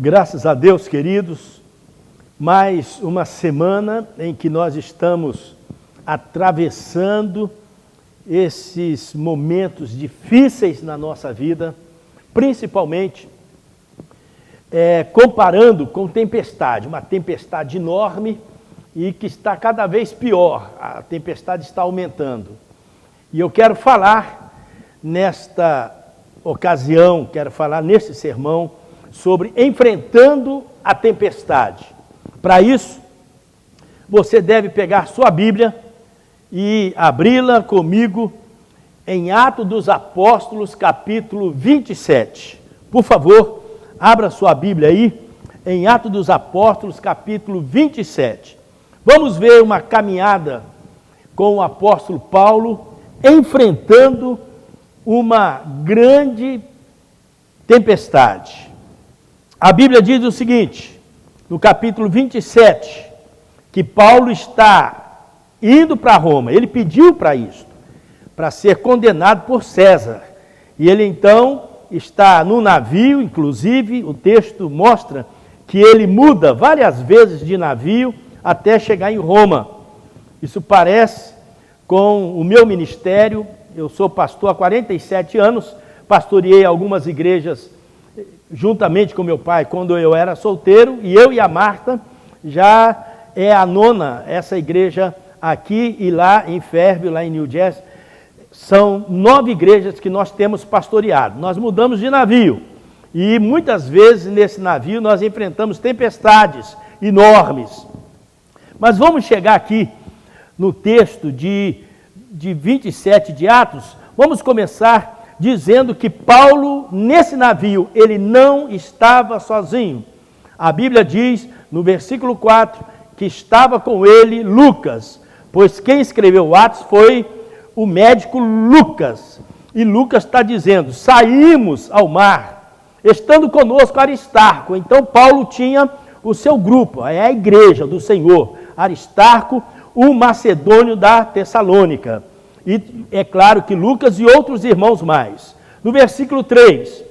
Graças a Deus, queridos, mais uma semana em que nós estamos atravessando esses momentos difíceis na nossa vida, principalmente comparando com tempestade, uma tempestade enorme e que está cada vez pior, a tempestade está aumentando. E eu quero falar nesta ocasião, quero falar nesse sermão sobre enfrentando a tempestade. Para isso, você deve pegar sua Bíblia e abri-la comigo em Atos dos Apóstolos, capítulo 27. Por favor, abra sua Bíblia aí, em Atos dos Apóstolos, capítulo 27. Vamos ver uma caminhada com o apóstolo Paulo, enfrentando uma grande tempestade. A Bíblia diz o seguinte, no capítulo 27, que Paulo está indo para Roma. Ele pediu para isso, para ser condenado por César. E ele então está no navio, inclusive o texto mostra que ele muda várias vezes de navio até chegar em Roma. Isso parece com o meu ministério. Eu sou pastor há 47 anos, pastoreei algumas igrejas juntamente com meu pai quando eu era solteiro, e eu e a Marta já é a nona, essa igreja aqui e lá em Fairview, lá em New Jersey. São 9 igrejas que nós temos pastoreado. Nós mudamos de navio e muitas vezes nesse navio nós enfrentamos tempestades enormes. Mas vamos chegar aqui no texto de 27 de Atos, vamos começar dizendo que Paulo, nesse navio, ele não estava sozinho. A Bíblia diz, no versículo 4, que estava com ele Lucas, pois quem escreveu Atos foi o médico Lucas. E Lucas está dizendo, saímos ao mar, estando conosco Aristarco. Então Paulo tinha o seu grupo, é a igreja do Senhor, Aristarco, o macedônio da Tessalônica. E é claro que Lucas e outros irmãos mais. No versículo 3,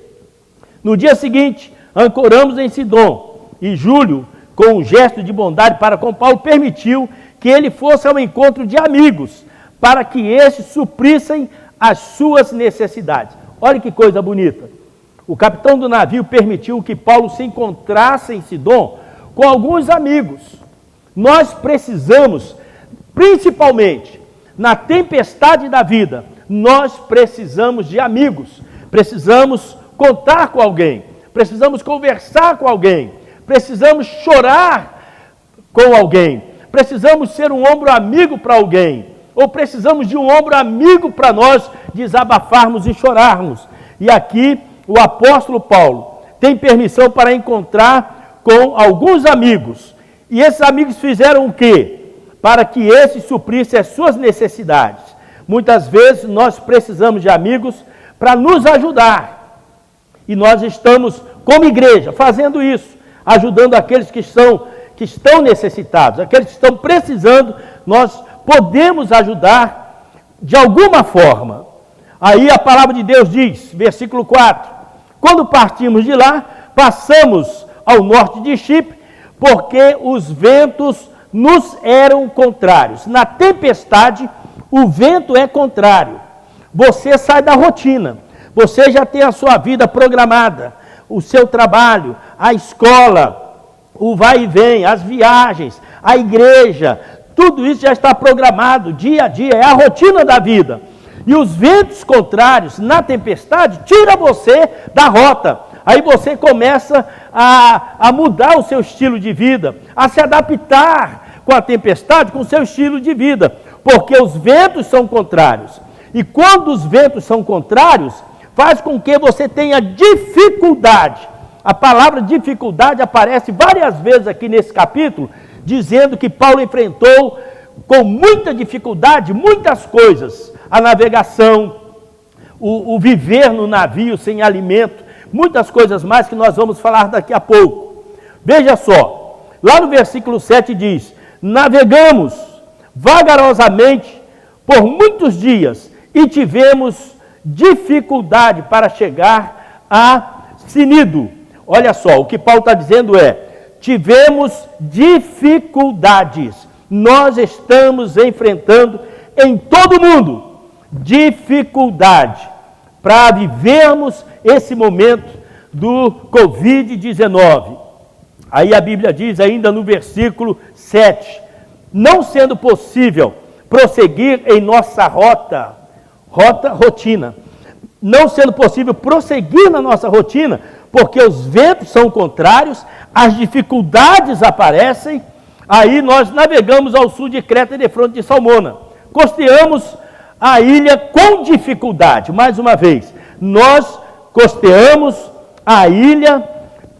no dia seguinte, ancoramos em Sidom, e Júlio, com um gesto de bondade para com Paulo, permitiu que ele fosse ao encontro de amigos, para que estes suprissem as suas necessidades. Olha que coisa bonita. O capitão do navio permitiu que Paulo se encontrasse em Sidom com alguns amigos. Nós precisamos, principalmente, na tempestade da vida, nós precisamos de amigos, precisamos contar com alguém, precisamos conversar com alguém, precisamos chorar com alguém, precisamos ser um ombro amigo para alguém, ou precisamos de um ombro amigo para nós desabafarmos e chorarmos. E aqui o apóstolo Paulo tem permissão para encontrar com alguns amigos, e esses amigos fizeram o quê? Para que esse suprisse as suas necessidades. Muitas vezes nós precisamos de amigos para nos ajudar. E nós estamos, como igreja, fazendo isso, ajudando aqueles que estão necessitados, aqueles que estão precisando, nós podemos ajudar de alguma forma. Aí a palavra de Deus diz, versículo 4, quando partimos de lá, passamos ao norte de Chipre, porque os ventos nos eram contrários. Na tempestade, o vento é contrário. Você sai da rotina, você já tem a sua vida programada, o seu trabalho, a escola, o vai e vem, as viagens, a igreja, tudo isso já está programado dia a dia, é a rotina da vida. E os ventos contrários na tempestade tiram você da rota. Aí você começa a mudar o seu estilo de vida, a se adaptar com a tempestade, com o seu estilo de vida, porque os ventos são contrários. E quando os ventos são contrários, faz com que você tenha dificuldade. A palavra dificuldade aparece várias vezes aqui nesse capítulo, dizendo que Paulo enfrentou com muita dificuldade muitas coisas. A navegação, o viver no navio sem alimento, muitas coisas mais que nós vamos falar daqui a pouco. Veja só, lá no versículo 7 diz, navegamos vagarosamente por muitos dias e tivemos dificuldade para chegar a Cnido. olha só, o que Paulo está dizendo é: tivemos dificuldades. Nós estamos enfrentando em todo o mundo dificuldade para vivermos esse momento do Covid-19. Aí a Bíblia diz ainda no versículo 7, não sendo possível prosseguir em nossa rotina, não sendo possível prosseguir na nossa rotina, porque os ventos são contrários, as dificuldades aparecem. Aí nós navegamos ao sul de Creta e defronte de Salmona, costeamos a ilha com dificuldade. Mais uma vez, nós costeamos a ilha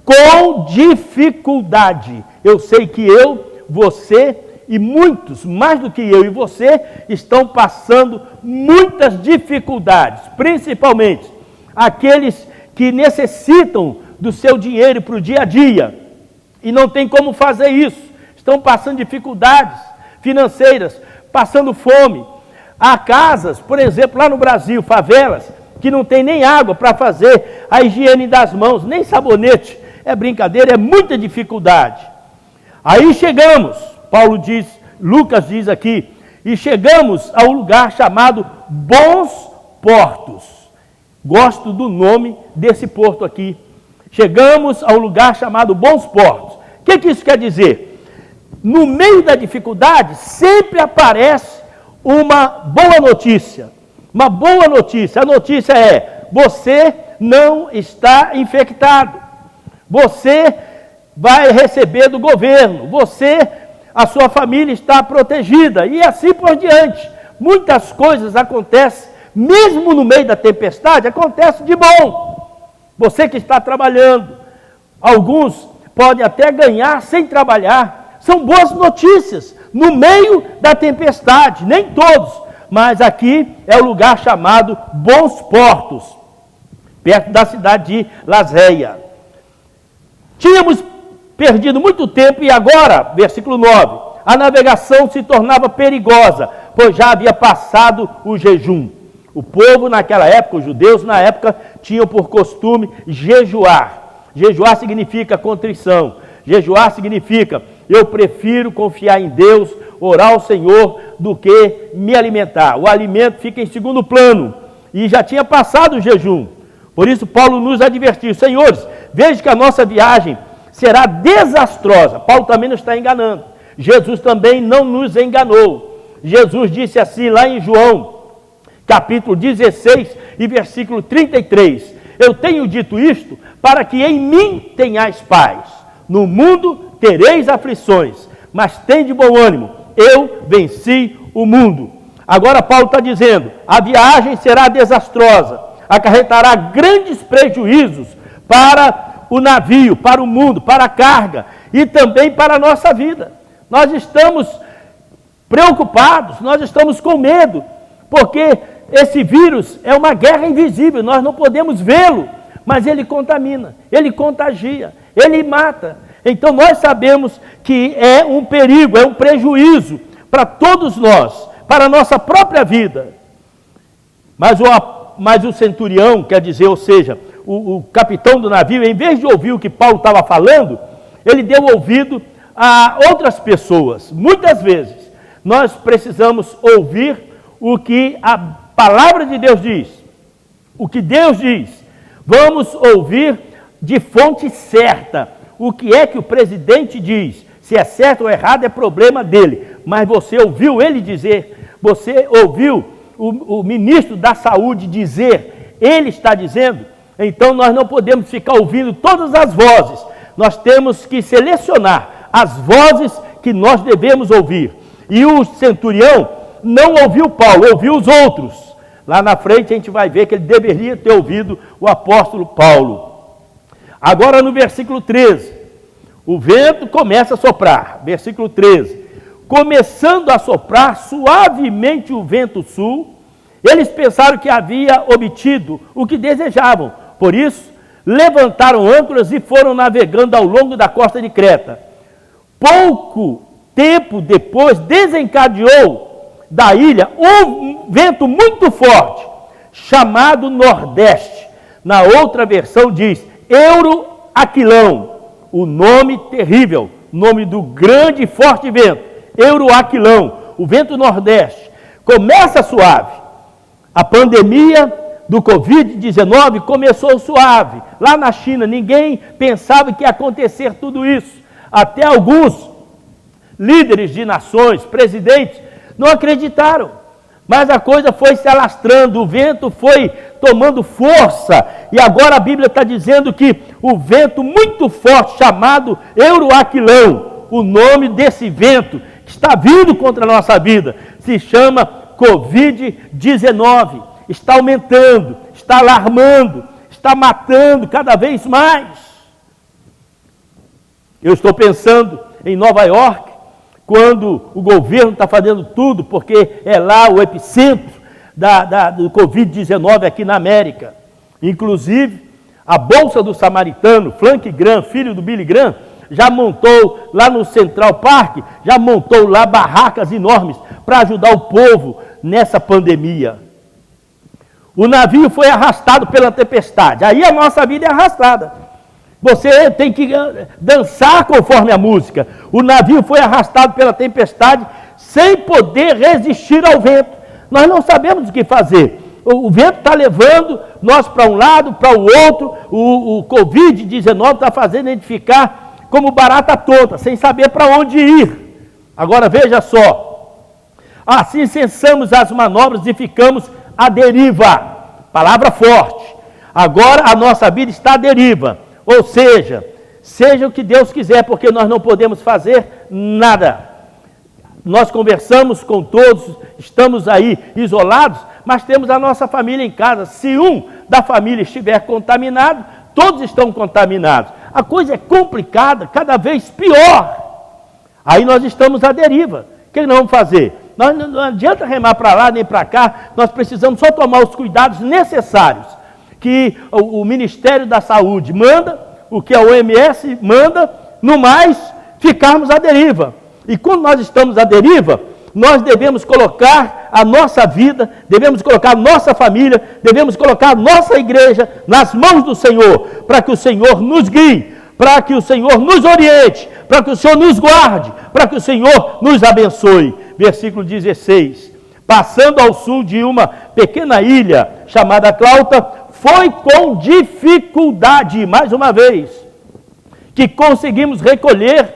com dificuldade. Eu sei que eu, você e muitos, mais do que eu e você, estão passando muitas dificuldades, principalmente aqueles que necessitam do seu dinheiro para o dia a dia e não tem como fazer isso, estão passando dificuldades financeiras, passando fome. Há casas, por exemplo, lá no Brasil, favelas, que não tem nem água para fazer a higiene das mãos, nem sabonete. É brincadeira, é muita dificuldade. Aí chegamos, Paulo diz, Lucas diz aqui, e chegamos ao lugar chamado Bons Portos. Gosto do nome desse porto aqui. Chegamos ao lugar chamado Bons Portos. O que isso quer dizer? No meio da dificuldade, sempre aparece uma boa notícia. Uma boa notícia. A notícia é: você não está infectado. Você vai receber do governo. A sua família está protegida. E assim por diante. Muitas coisas acontecem, mesmo no meio da tempestade, acontece de bom. Você que está trabalhando, alguns podem até ganhar sem trabalhar. São boas notícias no meio da tempestade. Nem todos, mas aqui é o lugar chamado Bons Portos, perto da cidade de Laséia. Tínhamos perdido muito tempo e agora, versículo 9, a navegação se tornava perigosa, pois já havia passado o jejum. O povo naquela época, os judeus na época, tinham por costume jejuar. Jejuar significa contrição. Jejuar significa: eu prefiro confiar em Deus, orar ao Senhor, do que me alimentar. O alimento fica em segundo plano. E já tinha passado o jejum. Por isso Paulo nos advertiu: senhores, veja que a nossa viagem será desastrosa. Paulo também não está enganando. Jesus também não nos enganou. Jesus disse assim lá em João, capítulo 16 e versículo 33. Eu tenho dito isto para que em mim tenhais paz. No mundo tereis aflições, mas tende bom ânimo. Eu venci o mundo. Agora Paulo está dizendo: a viagem será desastrosa, acarretará grandes prejuízos para o navio, para o mundo, para a carga e também para a nossa vida. Nós estamos preocupados, nós estamos com medo, porque esse vírus é uma guerra invisível, nós não podemos vê-lo, mas ele contamina, ele contagia, ele mata. Então nós sabemos que é um perigo, é um prejuízo para todos nós, para a nossa própria vida. Mas o centurião, quer dizer, ou seja, o capitão do navio, em vez de ouvir o que Paulo estava falando, ele deu ouvido a outras pessoas. Muitas vezes nós precisamos ouvir o que a palavra de Deus diz, o que Deus diz. Vamos ouvir de fonte certa o que é que o presidente diz. Se é certo ou errado é problema dele, mas você ouviu ele dizer, você ouviu o ministro da saúde dizer, ele está dizendo. Então nós não podemos ficar ouvindo todas as vozes, nós temos que selecionar as vozes que nós devemos ouvir. E o centurião não ouviu Paulo, ouviu os outros. Lá na frente a gente vai ver que ele deveria ter ouvido o apóstolo Paulo. Agora no versículo 13, o vento começa a soprar. Versículo 13. Começando a soprar suavemente o vento sul, eles pensaram que havia obtido o que desejavam. Por isso, levantaram âncoras e foram navegando ao longo da costa de Creta. Pouco tempo depois, desencadeou da ilha um vento muito forte, chamado Nordeste. Na outra versão diz Euroaquilão, o nome terrível, nome do grande e forte vento, Euroaquilão, o vento nordeste. Começa suave. A pandemia do Covid-19 começou suave. Lá na China, ninguém pensava que ia acontecer tudo isso. Até alguns líderes de nações, presidentes, não acreditaram. Mas a coisa foi se alastrando, o vento foi tomando força. E agora a Bíblia está dizendo que o vento muito forte, chamado Euroaquilão, o nome desse vento que está vindo contra a nossa vida, se chama Covid-19. Está aumentando, está alarmando, está matando cada vez mais. Eu estou pensando em Nova York, quando o governo está fazendo tudo, porque é lá o epicentro do Covid-19 aqui na América. Inclusive, a Bolsa do Samaritano, Frank Graham, filho do Billy Graham, já montou lá no Central Park, já montou lá barracas enormes para ajudar o povo nessa pandemia. O navio foi arrastado pela tempestade, aí a nossa vida é arrastada. Você tem que dançar conforme a música. O navio foi arrastado pela tempestade sem poder resistir ao vento. Nós não sabemos o que fazer. O vento está levando nós para um lado, para o outro. O Covid-19 está fazendo a gente ficar como barata tonta, sem saber para onde ir. Agora veja só. Assim cessamos as manobras e ficamos à deriva. Palavra forte. Agora a nossa vida está à deriva. Ou seja, seja o que Deus quiser, porque nós não podemos fazer nada. Nós conversamos com todos, estamos aí isolados, mas temos a nossa família em casa. Se um da família estiver contaminado, todos estão contaminados. A coisa é complicada, cada vez pior. Aí nós estamos à deriva. O que nós vamos fazer? Não adianta remar para lá nem para cá, nós precisamos só tomar os cuidados necessários que o Ministério da Saúde manda, o que a OMS manda, no mais, ficarmos à deriva. E quando nós estamos à deriva, nós devemos colocar a nossa vida, devemos colocar a nossa família, devemos colocar a nossa igreja nas mãos do Senhor, para que o Senhor nos guie, para que o Senhor nos oriente, para que o Senhor nos guarde, para que o Senhor nos abençoe. Versículo 16. Passando ao sul de uma pequena ilha chamada Clauta, foi com dificuldade, mais uma vez, que conseguimos recolher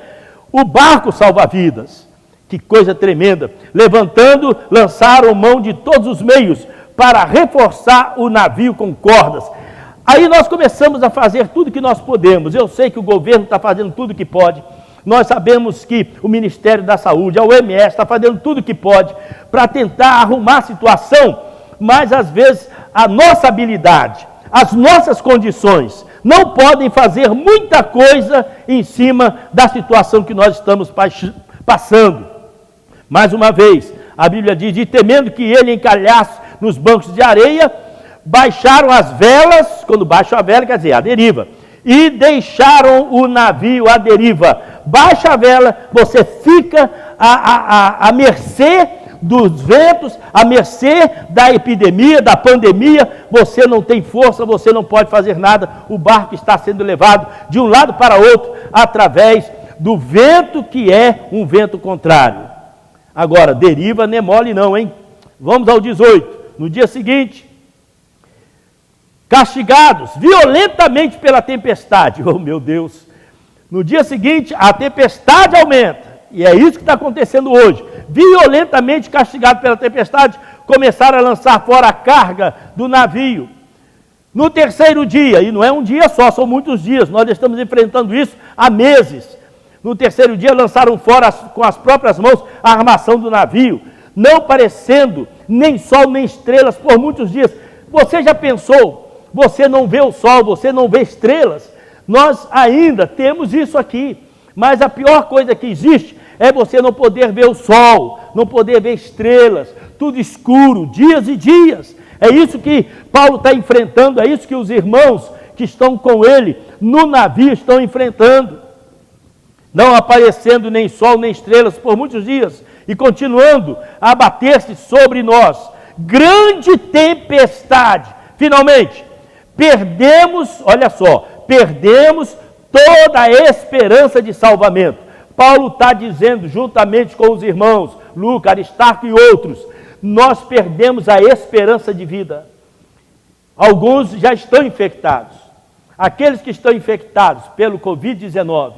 o barco salva-vidas. Que coisa tremenda. Levantando, lançaram mão de todos os meios para reforçar o navio com cordas. Aí nós começamos a fazer tudo que nós podemos. Eu sei que o governo está fazendo tudo que pode. Nós sabemos que o Ministério da Saúde, a OMS, está fazendo tudo que pode para tentar arrumar a situação, mas às vezes a nossa habilidade, as nossas condições não podem fazer muita coisa em cima da situação que nós estamos passando. Mais uma vez, a Bíblia diz, e temendo que ele encalhasse nos bancos de areia, baixaram as velas, quando baixam a vela, quer dizer, a deriva, e deixaram o navio à deriva. Baixa a vela, você fica à mercê dos ventos, à mercê da epidemia, da pandemia, você não tem força, você não pode fazer nada, o barco está sendo levado de um lado para outro, através do vento que é um vento contrário. Agora, deriva não é mole não, hein? Vamos ao 18. No dia seguinte, castigados violentamente pela tempestade. Oh, meu Deus! No dia seguinte, a tempestade aumenta. E é isso que está acontecendo hoje. Violentamente castigados pela tempestade, começaram a lançar fora a carga do navio. No terceiro dia, e não é um dia só, são muitos dias, nós estamos enfrentando isso há meses. No terceiro dia, lançaram fora com as próprias mãos a armação do navio, não parecendo nem sol nem estrelas por muitos dias. Você já pensou? Você não vê o sol, você não vê estrelas. Nós ainda temos isso aqui, mas a pior coisa que existe é você não poder ver o sol, não poder ver estrelas, tudo escuro, dias e dias. É isso que Paulo está enfrentando, é isso que os irmãos que estão com ele no navio estão enfrentando. Não aparecendo nem sol nem estrelas por muitos dias, e continuando a abater-se sobre nós. Grande tempestade. Finalmente, perdemos, olha só, perdemos toda a esperança de salvamento. Paulo está dizendo, juntamente com os irmãos, Lucas, Aristarco e outros, nós perdemos a esperança de vida. Alguns já estão infectados. Aqueles que estão infectados pelo Covid-19,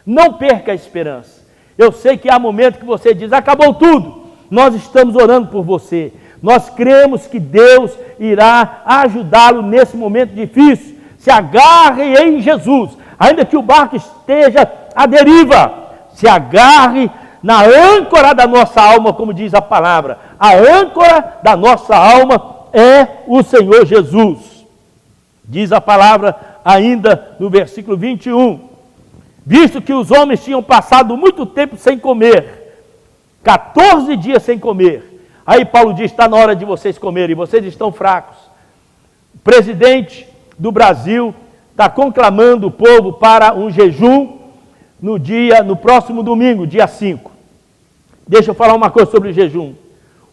não perca a esperança. Eu sei que há momentos que você diz, acabou tudo. Nós estamos orando por você. Nós cremos que Deus irá ajudá-lo nesse momento difícil. Se agarre em Jesus, ainda que o barco esteja à deriva. Se agarre na âncora da nossa alma, como diz a palavra. A âncora da nossa alma é o Senhor Jesus. Diz a palavra ainda no versículo 21. Visto que os homens tinham passado muito tempo sem comer, 14 dias sem comer. Aí Paulo diz, está na hora de vocês comerem, vocês estão fracos. O presidente do Brasil está conclamando o povo para um jejum no próximo domingo, dia 5. Deixa eu falar uma coisa sobre o jejum.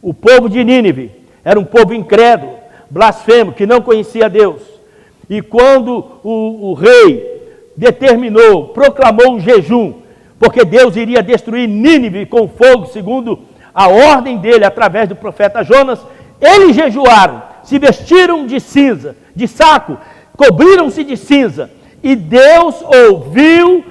O povo de Nínive era um povo incrédulo, blasfemo, que não conhecia Deus. E quando o rei proclamou um jejum, porque Deus iria destruir Nínive com fogo, segundo a ordem dele, através do profeta Jonas, eles jejuaram, se vestiram de cinza, de saco, cobriram-se de cinza, e Deus ouviu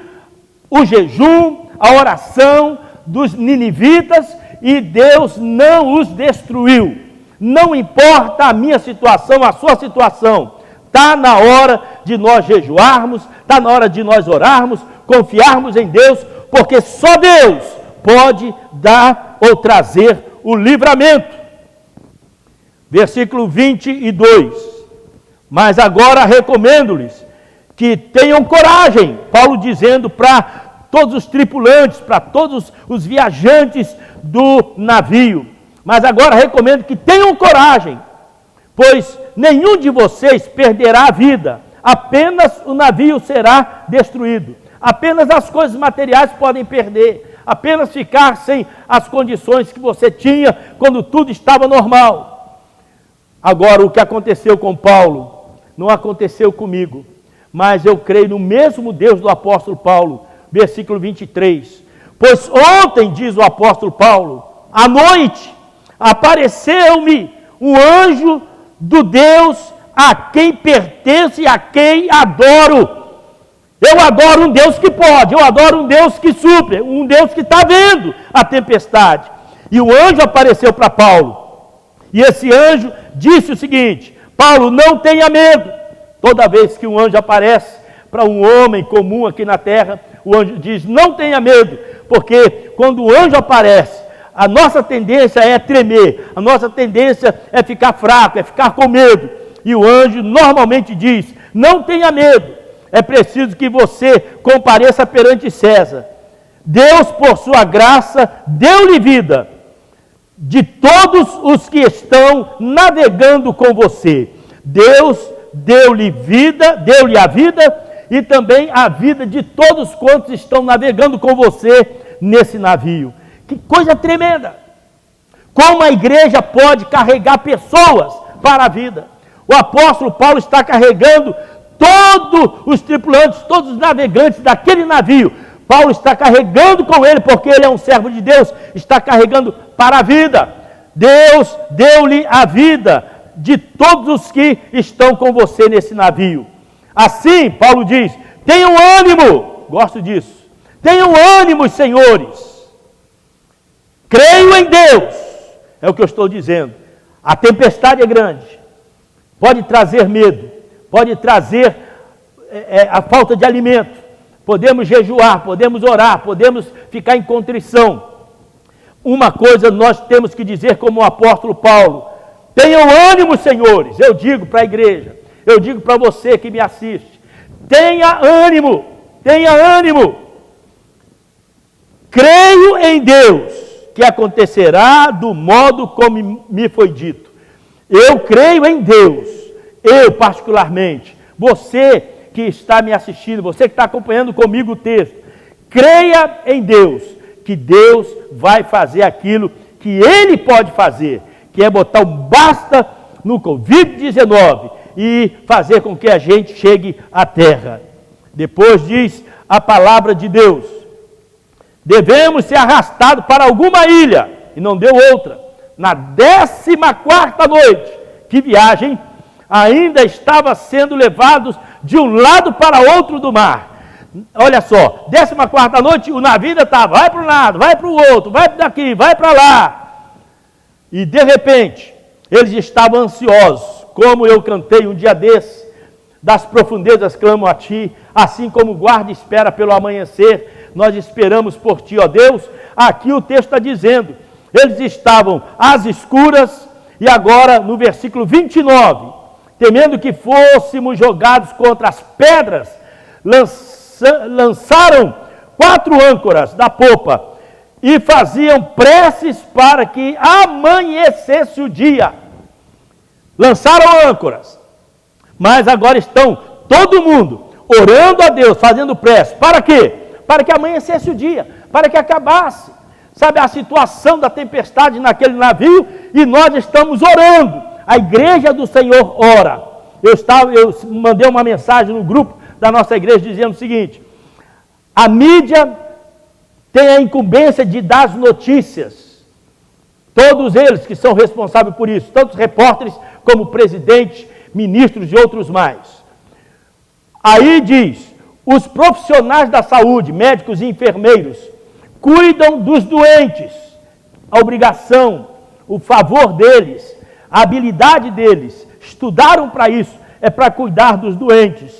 o jejum, a oração dos ninivitas, e Deus não os destruiu. Não importa a minha situação, a sua situação, está na hora de nós jejuarmos, está na hora de nós orarmos, confiarmos em Deus, porque só Deus pode dar ou trazer o livramento. Versículo 22. Mas agora recomendo-lhes que tenham coragem, Paulo dizendo para todos os tripulantes, para todos os viajantes do navio. Mas agora recomendo que tenham coragem, pois nenhum de vocês perderá a vida, apenas o navio será destruído. Apenas as coisas materiais podem perder, apenas ficar sem as condições que você tinha quando tudo estava normal. Agora, o que aconteceu com Paulo, não aconteceu comigo, mas eu creio no mesmo Deus do apóstolo Paulo, versículo 23. Pois ontem, diz o apóstolo Paulo, à noite, apareceu-me um anjo do Deus a quem pertence e a quem adoro. Eu adoro um Deus que pode, eu adoro um Deus que supre, um Deus que está vendo a tempestade. E o anjo apareceu para Paulo. E esse anjo disse o seguinte: Paulo, não tenha medo. Toda vez que um anjo aparece para um homem comum aqui na terra, o anjo diz, não tenha medo, porque quando o anjo aparece, a nossa tendência é tremer, a nossa tendência é ficar fraco, é ficar com medo. E o anjo normalmente diz, não tenha medo, é preciso que você compareça perante César. Deus, por sua graça, deu-lhe vida de todos os que estão navegando com você. Deus deu-lhe vida, deu-lhe a vida e também a vida de todos quantos estão navegando com você nesse navio. Que coisa tremenda! Como a igreja pode carregar pessoas para a vida? O apóstolo Paulo está carregando todos os tripulantes, todos os navegantes daquele navio. Paulo está carregando com ele, porque ele é um servo de Deus, está carregando para a vida. Deus deu-lhe a vida de todos os que estão com você nesse navio. Assim, Paulo diz, tenham ânimo, gosto disso, tenham ânimo, senhores. Creio em Deus, é o que eu estou dizendo. A tempestade é grande, pode trazer medo, pode trazer a falta de alimento. Podemos jejuar, podemos orar, podemos ficar em contrição. Uma coisa nós temos que dizer como o apóstolo Paulo: tenham ânimo, senhores. Eu digo para a igreja, eu digo para você que me assiste, tenha ânimo, tenha ânimo. Creio em Deus que acontecerá do modo como me foi dito. Eu creio em Deus, eu particularmente, você que está me assistindo, você que está acompanhando comigo o texto, creia em Deus, que Deus vai fazer aquilo que Ele pode fazer, que é botar um basta no Covid-19 e fazer com que a gente chegue à terra. Depois diz a palavra de Deus: devemos ser arrastados para alguma ilha, e não deu outra. Na 14ª noite, que viagem, ainda estava sendo levados de um lado para outro do mar. Olha só, 14ª noite, o navio ainda estava, vai para um lado, vai para o outro, vai daqui, vai para lá. E de repente, eles estavam ansiosos, como eu cantei um dia desse: das profundezas clamo a ti, assim como guarda e espera pelo amanhecer, nós esperamos por ti, ó Deus. Aqui o texto está dizendo, eles estavam às escuras, e agora no versículo 29, temendo que fôssemos jogados contra as pedras, lançaram 4 âncoras da popa, e faziam preces para que amanhecesse o dia. Lançaram âncoras, mas agora estão todo mundo orando a Deus, fazendo prece. Para quê? Para que amanhecesse o dia, para que acabasse, sabe, a situação da tempestade naquele navio, e nós estamos orando. A igreja do Senhor ora. Eu mandei uma mensagem no grupo da nossa igreja dizendo o seguinte: a mídia tem a incumbência de dar as notícias. Todos eles que são responsáveis por isso, tanto os repórteres como o presidente, ministros e outros mais. Aí diz, os profissionais da saúde, médicos e enfermeiros, cuidam dos doentes. A obrigação, o favor deles, a habilidade deles, estudaram para isso, é para cuidar dos doentes.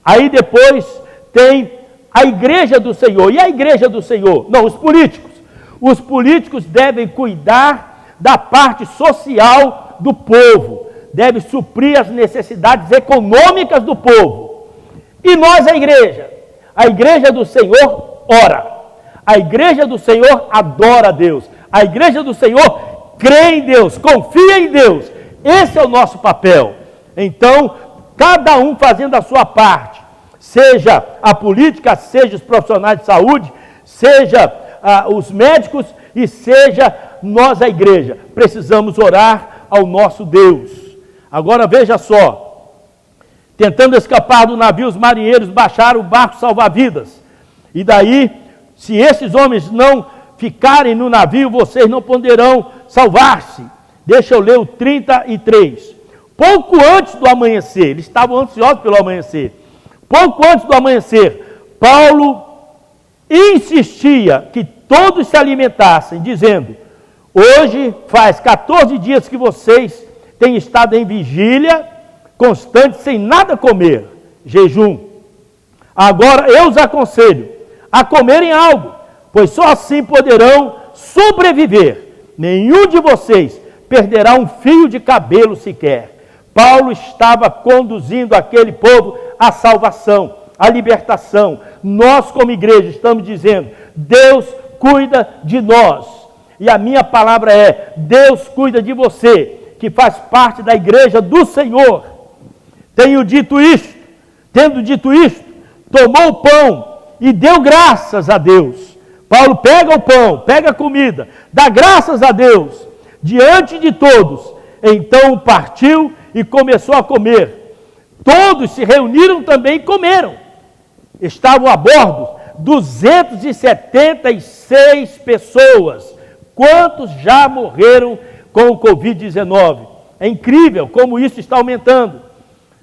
Aí depois tem a igreja do Senhor. E a igreja do Senhor? Não, os políticos. Os políticos devem cuidar da parte social do povo, devem suprir as necessidades econômicas do povo. E nós, a igreja do Senhor ora. A igreja do Senhor adora a Deus. A igreja do Senhor crê em Deus, confia em Deus. Esse é o nosso papel. Então, cada um fazendo a sua parte, seja a política, seja os profissionais de saúde, seja os médicos e seja nós, a igreja, precisamos orar ao nosso Deus. Agora veja só, tentando escapar do navio, os marinheiros baixaram o barco salva-vidas. E daí, se esses homens não ficarem no navio, vocês não poderão salvar-se. Deixa eu ler o 33. Pouco antes do amanhecer, eles estavam ansiosos pelo amanhecer. Pouco antes do amanhecer, Paulo insistia que todos se alimentassem, dizendo: hoje faz 14 dias que vocês têm estado em vigília constante, sem nada comer, jejum. Agora eu os aconselho a comerem algo, pois só assim poderão sobreviver. Nenhum de vocês perderá um fio de cabelo sequer. Paulo estava conduzindo aquele povo à salvação, à libertação. Nós, como igreja, estamos dizendo: Deus cuida de nós. E a minha palavra é: Deus cuida de você, que faz parte da igreja do Senhor. Tendo dito isto, tomou o pão e deu graças a Deus. Paulo pega o pão, pega a comida, dá graças a Deus diante de todos. Então partiu e começou a comer. Todos se reuniram também e comeram. Estavam a bordo 276 pessoas. Quantos já morreram com o Covid-19? É incrível como isso está aumentando.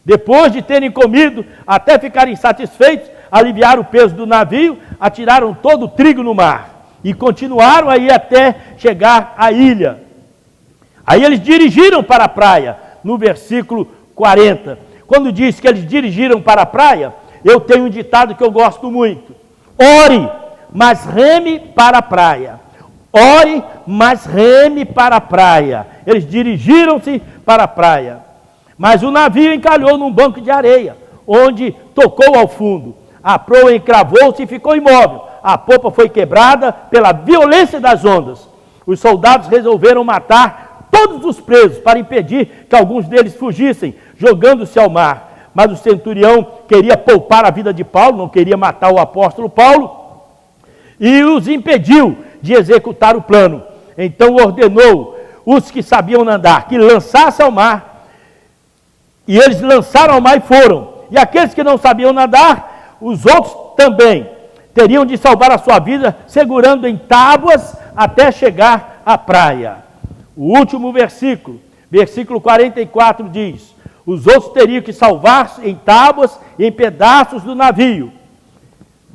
Depois de terem comido, até ficarem satisfeitos, aliviaram o peso do navio, atiraram todo o trigo no mar e continuaram aí até chegar à ilha. Aí eles dirigiram para a praia, no versículo 40. Quando diz que eles dirigiram para a praia, eu tenho um ditado que eu gosto muito: ore, mas reme para a praia. Ore, mas reme para a praia. Eles dirigiram-se para a praia. Mas o navio encalhou num banco de areia, onde tocou ao fundo. A proa encravou-se e ficou imóvel. A popa foi quebrada pela violência das ondas. Os soldados resolveram matar todos os presos para impedir que alguns deles fugissem, jogando-se ao mar. Mas o centurião queria poupar a vida de Paulo, não queria matar o apóstolo Paulo, e os impediu de executar o plano. Então ordenou os que sabiam nadar que lançassem ao mar, e eles lançaram ao mar e foram. e aqueles que não sabiam nadar, os outros também teriam de salvar a sua vida segurando em tábuas até chegar à praia. O último versículo, versículo 44 diz: os outros teriam que salvar-se em tábuas e em pedaços do navio.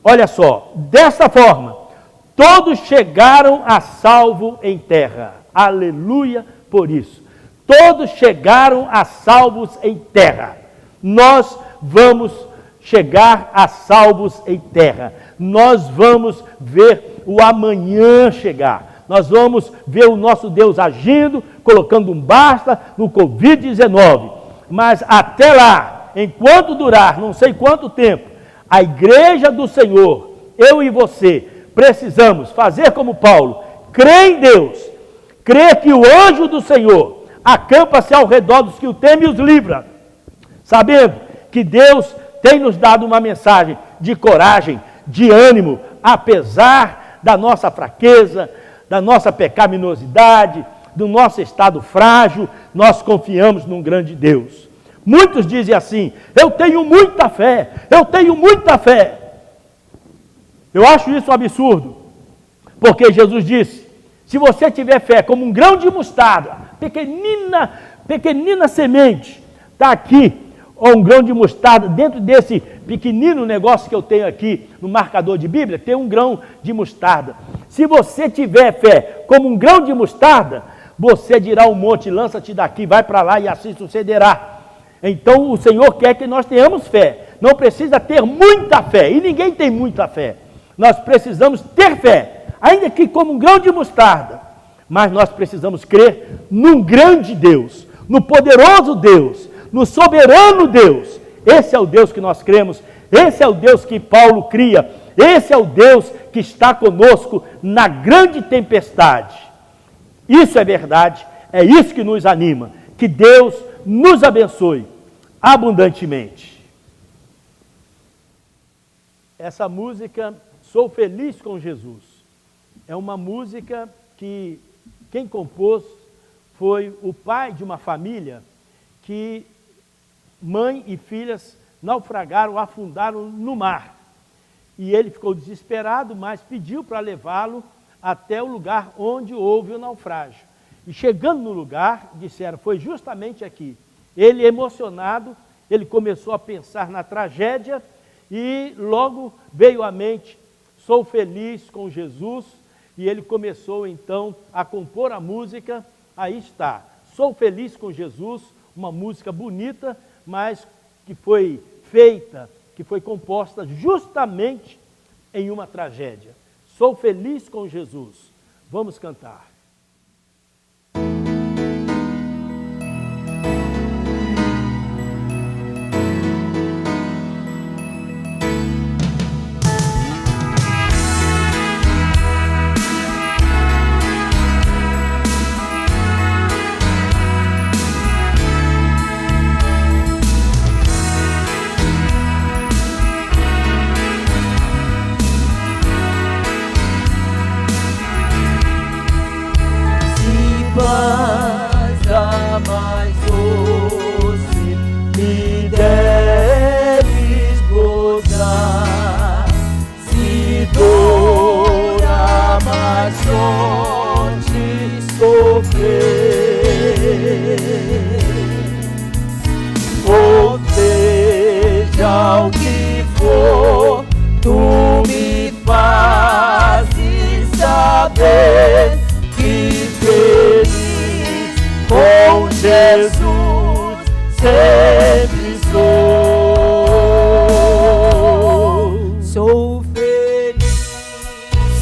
Olha só, dessa forma, todos chegaram a salvo em terra. Aleluia por isso. Todos chegaram a salvos em terra. Nós vamos chegar a salvos em terra. Nós vamos ver o amanhã chegar. Nós vamos ver o nosso Deus agindo, colocando um basta no Covid-19. Mas até lá, enquanto durar, não sei quanto tempo, a igreja do Senhor, eu e você, precisamos fazer como Paulo, crer em Deus, crer que o anjo do Senhor acampa-se ao redor dos que o temem e os livra, sabendo que Deus tem nos dado uma mensagem de coragem, de ânimo, apesar da nossa fraqueza, da nossa pecaminosidade, do nosso estado frágil, nós confiamos num grande Deus. Muitos dizem assim: eu tenho muita fé, eu tenho muita fé. Eu acho isso um absurdo, porque Jesus disse: se você tiver fé como um grão de mostarda, pequenina semente, está aqui, ou um grão de mostarda, dentro desse pequenino negócio que eu tenho aqui no marcador de Bíblia, tem um grão de mostarda. Se você tiver fé como um grão de mostarda, você dirá ao monte: lança-te daqui, vai para lá, e assim sucederá. Então o Senhor quer que nós tenhamos fé. Não precisa ter muita fé, e ninguém tem muita fé. Nós precisamos ter fé, ainda que como um grão de mostarda, mas nós precisamos crer num grande Deus, no poderoso Deus, no soberano Deus. Esse é o Deus que nós cremos, esse é o Deus que Paulo cria, esse é o Deus que está conosco na grande tempestade. Isso é verdade, é isso que nos anima. Que Deus nos abençoe abundantemente. Essa música, Sou Feliz com Jesus, é uma música que quem compôs foi o pai de uma família que mãe e filhas naufragaram, afundaram no mar. E ele ficou desesperado, mas pediu para levá-lo até o lugar onde houve o naufrágio. E chegando no lugar, disseram: foi justamente aqui. Ele, emocionado, ele começou a pensar na tragédia e logo veio à mente: sou feliz com Jesus. E ele começou então a compor a música. Aí está, Sou Feliz com Jesus, uma música bonita, mas que foi feita, que foi composta justamente em uma tragédia. Sou feliz com Jesus. Vamos cantar. Ou seja o que for, tu me fazes saber que feliz com Jesus sempre sou.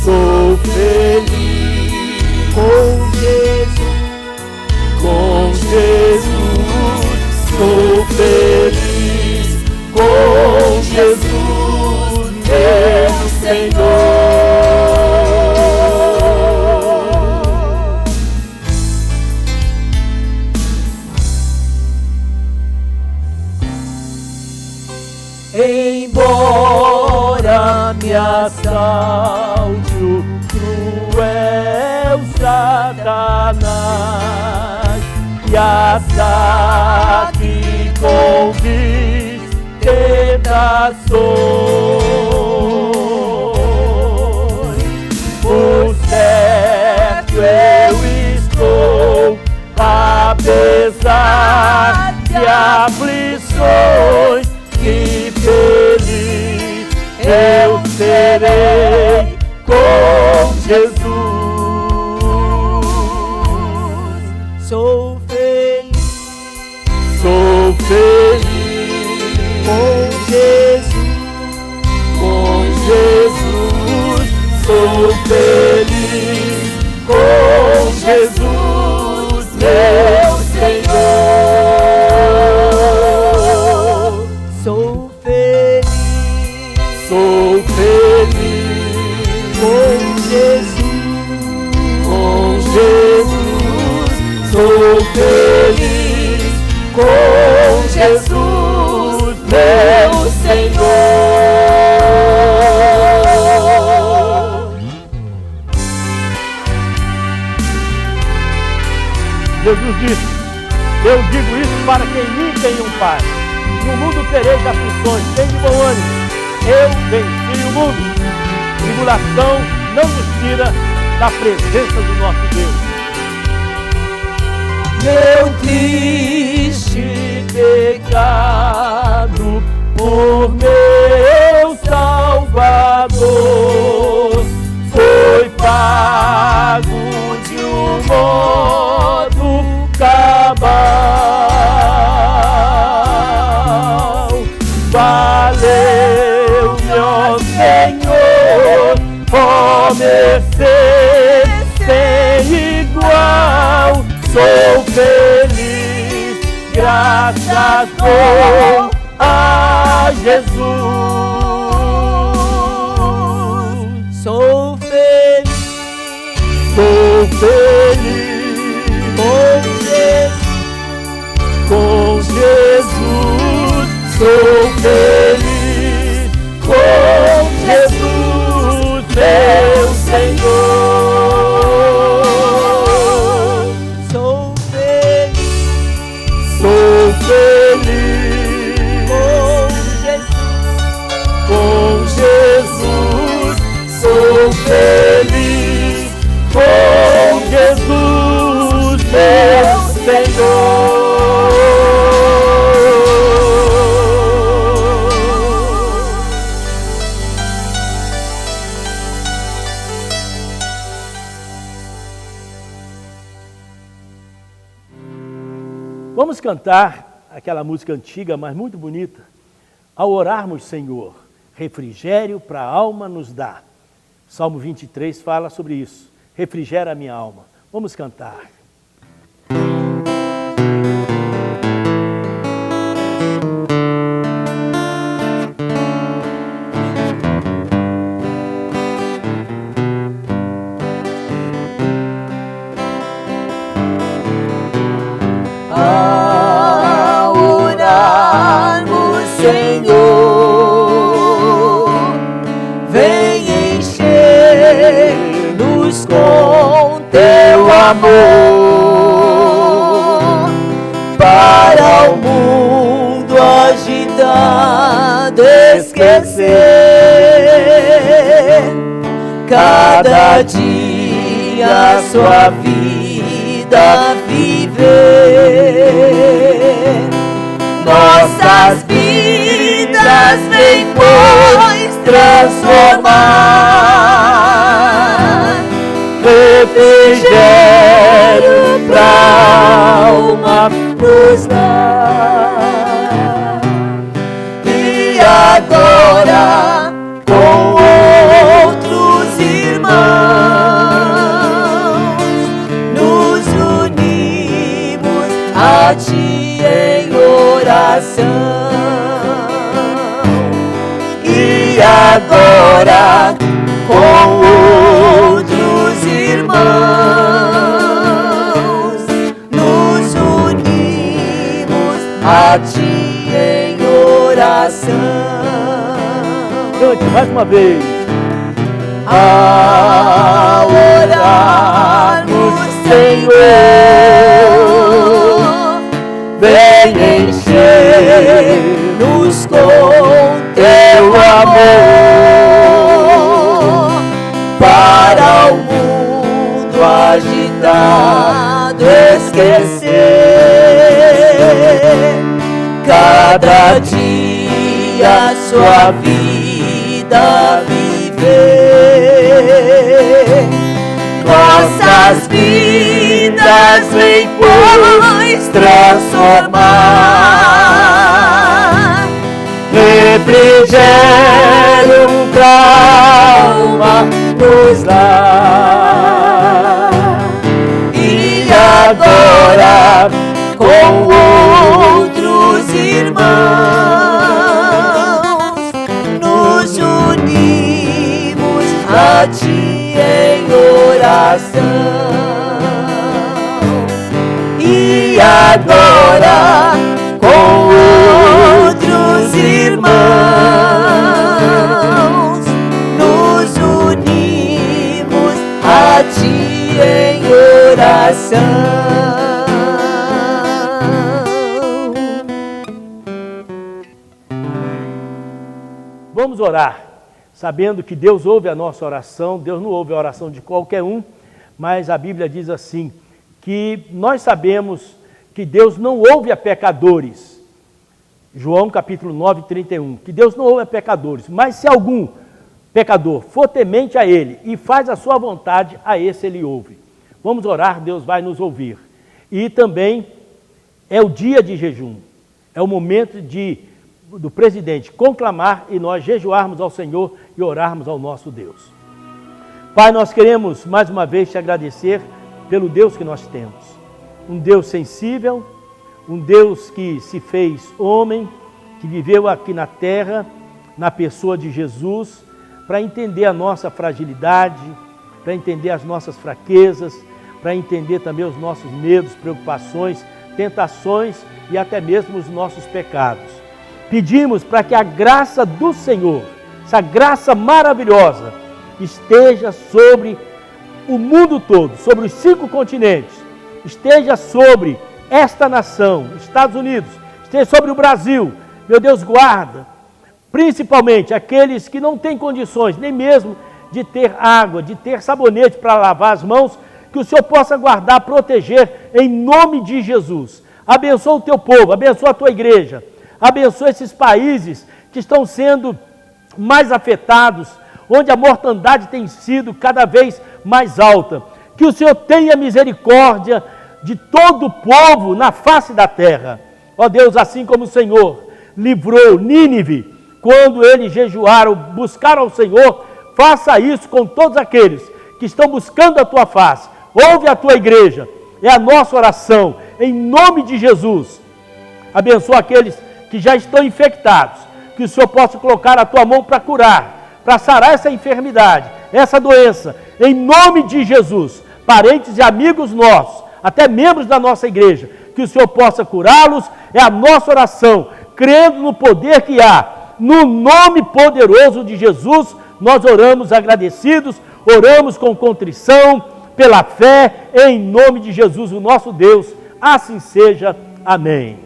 Sou feliz com Jesus, sou feliz com Jesus, meu Senhor. Embora me assalte o cruel Satanás e ataque com tentações, por certo eu estou, apesar de aflições, que feliz eu serei com Jesus. Sou feliz com Jesus, sou feliz com Jesus, meu Senhor. Sou feliz com Jesus, sou feliz com Jesus, meu Senhor. Jesus disse: eu digo isso para que em mim tenham paz. No mundo tereis aflições, tem de bom ânimo. Eu venci o mundo. Tribulação não nos tira da presença do nosso Deus. Meu triste pecado por meu Salvador foi pago de um modo cabal. Valeu, meu Senhor, ó mercê sem igual. Sou feliz, graças dou a Jesus. Sou feliz com Jesus, sou feliz com Jesus, meu Senhor. Sou feliz com Jesus, sou feliz com Jesus, meu Senhor. Vamos cantar aquela música antiga, mas muito bonita. Ao orarmos, Senhor, refrigério para a alma nos dá. Salmo 23 fala sobre isso. Refrigera a minha alma. Vamos cantar. Ao orarmos, Senhor, vem encher-nos com teu amor, para o mundo agitado esquecer. Cada dia a sua vida viver. Nossas vidas vem, pois, transformar. Refrigério pra alma nos dar. E agora, com outros irmãos, nos unimos a Ti em oração. E agora, com outros irmãos, nos unimos a Ti em oração. Cante mais uma vez. Ao orarmos, Senhor, vem encher-nos Deus com teu amor, para o mundo agitado esquecer. Cada dia sua vida viver, nossas vidas vem pois transformar. Refrigério pra alma nos dar. E agora com outros irmãos nos unimos a Ti em oração. E agora com outros irmãos nos unimos a Ti em oração. Vamos orar, sabendo que Deus ouve a nossa oração. Deus não ouve a oração de qualquer um, mas a Bíblia diz assim, que nós sabemos que Deus não ouve a pecadores. João capítulo 9, 31, que Deus não ouve a pecadores, mas se algum pecador for temente a Ele e faz a sua vontade, a esse Ele ouve. Vamos orar, Deus vai nos ouvir. E também é o dia de jejum, é o momento do presidente conclamar e nós jejuarmos ao Senhor e orarmos ao nosso Deus. Pai, nós queremos mais uma vez te agradecer pelo Deus que nós temos. Um Deus sensível, um Deus que se fez homem, que viveu aqui na terra, na pessoa de Jesus, para entender a nossa fragilidade, para entender as nossas fraquezas, para entender também os nossos medos, preocupações, tentações e até mesmo os nossos pecados. Pedimos para que a graça do Senhor, essa graça maravilhosa, esteja sobre o mundo todo, sobre os 5 continentes, esteja sobre esta nação, Estados Unidos, esteja sobre o Brasil. Meu Deus, guarda, principalmente aqueles que não têm condições, nem mesmo de ter água, de ter sabonete para lavar as mãos, que o Senhor possa guardar, proteger, em nome de Jesus. Abençoa o teu povo, abençoa a tua igreja, abençoa esses países que estão sendo mais afetados, onde a mortandade tem sido cada vez mais alta. Que o Senhor tenha misericórdia de todo o povo na face da terra. Ó Deus, assim como o Senhor livrou Nínive, quando eles jejuaram, buscaram ao Senhor, faça isso com todos aqueles que estão buscando a tua face. Ouve a tua igreja, é a nossa oração, em nome de Jesus. Abençoa aqueles que já estão infectados, que o Senhor possa colocar a tua mão para curar, para sarar essa enfermidade, essa doença, em nome de Jesus. Parentes e amigos nossos, até membros da nossa igreja, que o Senhor possa curá-los, é a nossa oração, crendo no poder que há, no nome poderoso de Jesus, nós oramos agradecidos, oramos com contrição, pela fé, em nome de Jesus, o nosso Deus, assim seja, amém.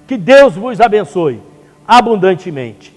Que Deus vos abençoe abundantemente.